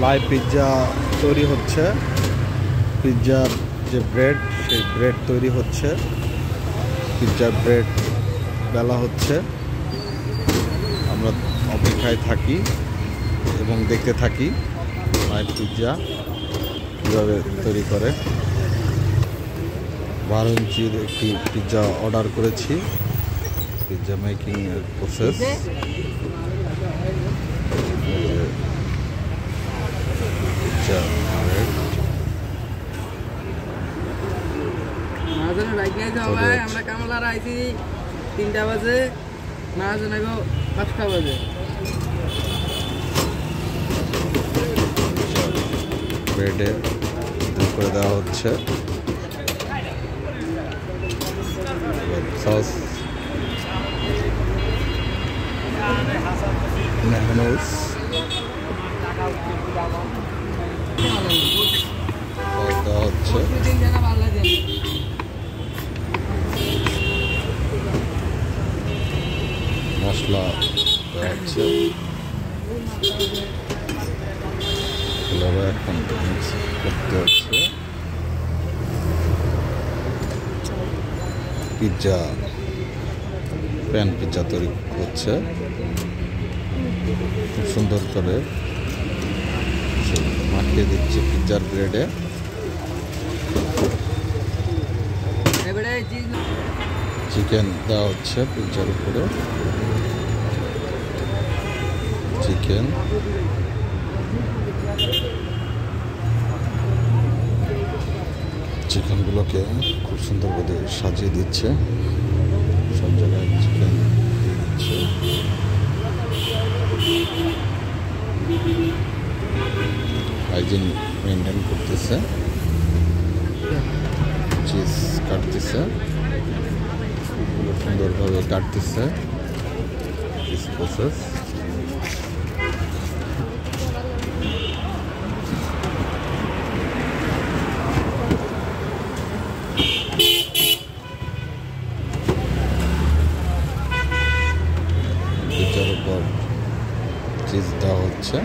Live pizza তৈরি হচ্ছে। পিৎজার যে ব্রেড, সেই ব্রেড তৈরি হচ্ছে। পিৎজার ব্রেড বেলা হচ্ছে। আমরা অপেক্ষায় থাকি এবং দেখতে থাকি লাইভ পিৎজা কীভাবে তৈরি করে। 12 ইঞ্চির একটি পিৎজা অর্ডার করেছি। পিৎজা মেকিং এর প্রসেস। পিৎজা আমরা কামলার আইছি 3টা বাজে, মাঝে নাগো 5টা বাজে। ব্রেডে করে দেওয়া হচ্ছে সস, মেয়োনিজ দেওয়া হচ্ছে। মশলা দেওয়া হচ্ছে। এখন মিক্স করতে হচ্ছে। পিৎজা প্যান পিৎজা তৈরি হচ্ছে খুব সুন্দর করে মাখিয়ে দিচ্ছে পিৎজার ব্রেডে। চিকেন দেওয়া হচ্ছে পিৎজার উপরে। চিকেন চিকেনগুলোকে খুব সুন্দর করে সাজিয়ে দিচ্ছে। সব জায়গায় চিকেন দিচ্ছে। হাইজিন মেনটেন করতেছে। চিজ কাটতেছে, সুন্দরভাবে কাটতেছে। প্রসেস পিৎজার উপর চিজ দেওয়া হচ্ছে।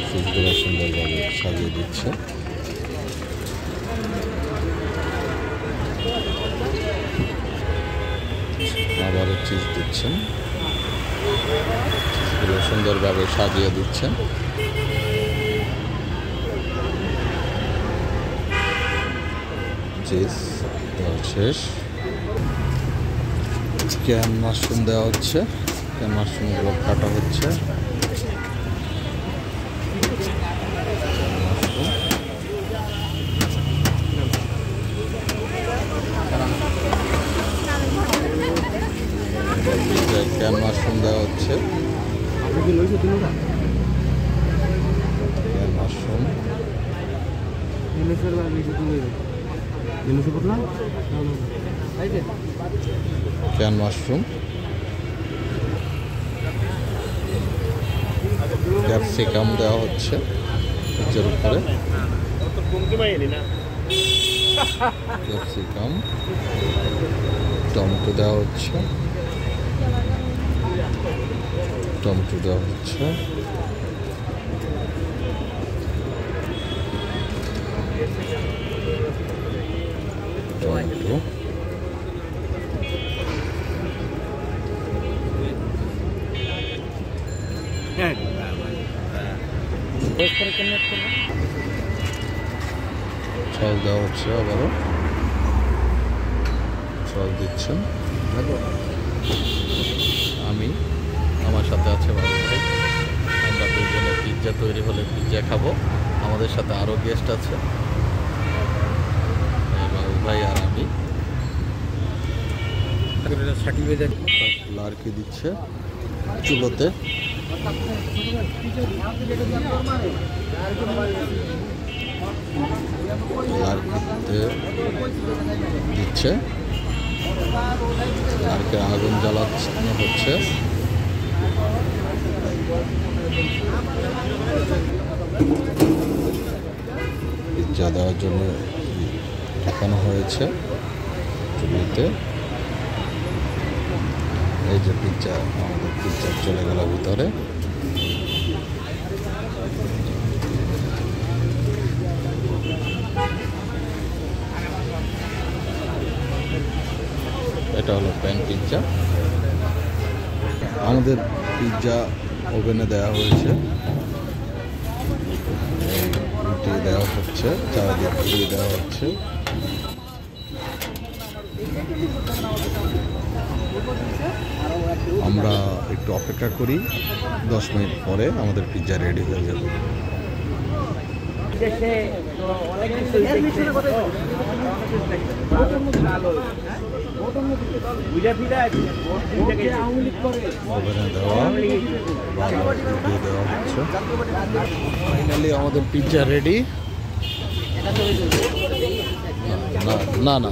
চিজগুলো সুন্দরভাবে সাজিয়ে দিচ্ছে। আবারও চিজ দিচ্ছেন। চিজগুলো সুন্দরভাবে সাজিয়ে দিচ্ছেন। চিজ দেওয়া শেষ। চিকেন মাশরুম দেওয়া হচ্ছে। চিকেন মাশরুমগুলো কাটা হচ্ছে। চিকেন মাশরুম দেওয়া হচ্ছে। মাশরুম চিকেন মাশরুম, ক্যাপসিকাম দেওয়া হচ্ছে পিৎজার উপরে। ক্যাপসিকাম, টমেটো দেওয়া হচ্ছে। টমেটো দেওয়া হচ্ছে। টমেটো চাল দেওয়া হচ্ছে। আবারও চাল দিচ্ছেন। আমি, আমার সাথে আছে বাবু ভাই। আমরা দুজনে পিৎজা তৈরি হলে পিৎজা খাবো। আমাদের সাথে আরও গেস্ট আছে, বাবু ভাই আর আমি। লাড়কি দিচ্ছে চুলোতে। লাড়কিতে দিচ্ছে। লাড়কে আগুন জ্বালানো হচ্ছে। পিৎজা দেওয়ার জন্য ঢাকানো হয়েছে চুলিতে। এই যে পিৎজা, আমাদের পিৎজা চলে গেল ভিতরে। এটা হলো প্যান পিৎজা। আমাদের পিৎজা ওভেনে দেওয়া হয়েছে, রুটি দেওয়া হচ্ছে, চারদিক ঘুরিয়ে দেওয়া হচ্ছে। আমরা একটু অপেক্ষা করি, 10 মিনিট পরে আমাদের পিৎজা রেডি হয়ে যাবে। ওভেনে দেওয়া হচ্ছে। ফাইনালি আমাদের পিৎজা রেডি। না না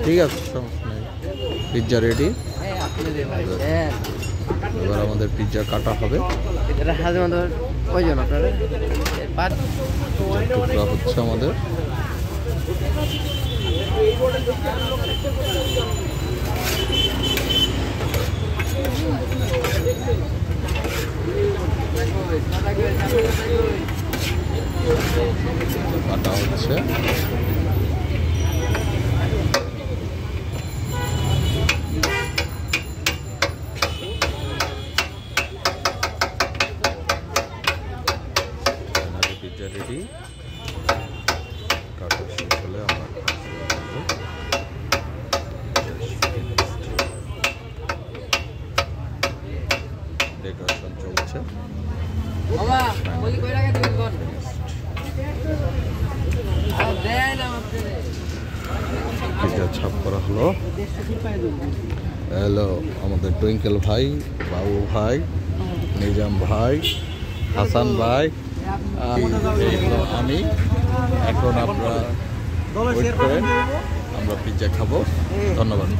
ঠিক আছে, সমস্যা নেই, পিৎজা রেডি। এবার আমাদের পিৎজা কাটা হবে। টুকরা হচ্ছে আমাদের। কাটা হচ্ছে। Pizza ready. কাটা শেষ হলে আমরা ডেকোরেশন চলছে। পিৎজা ছাপ করা হলো। হ্যালো আমাদের টুইঙ্কেল ভাই, বাবু ভাই, নিজাম ভাই, হাসান ভাই, এই হলো আমি। এখন আমরা ওয়েট করে আমরা পিৎজা খাবো। ধন্যবাদ।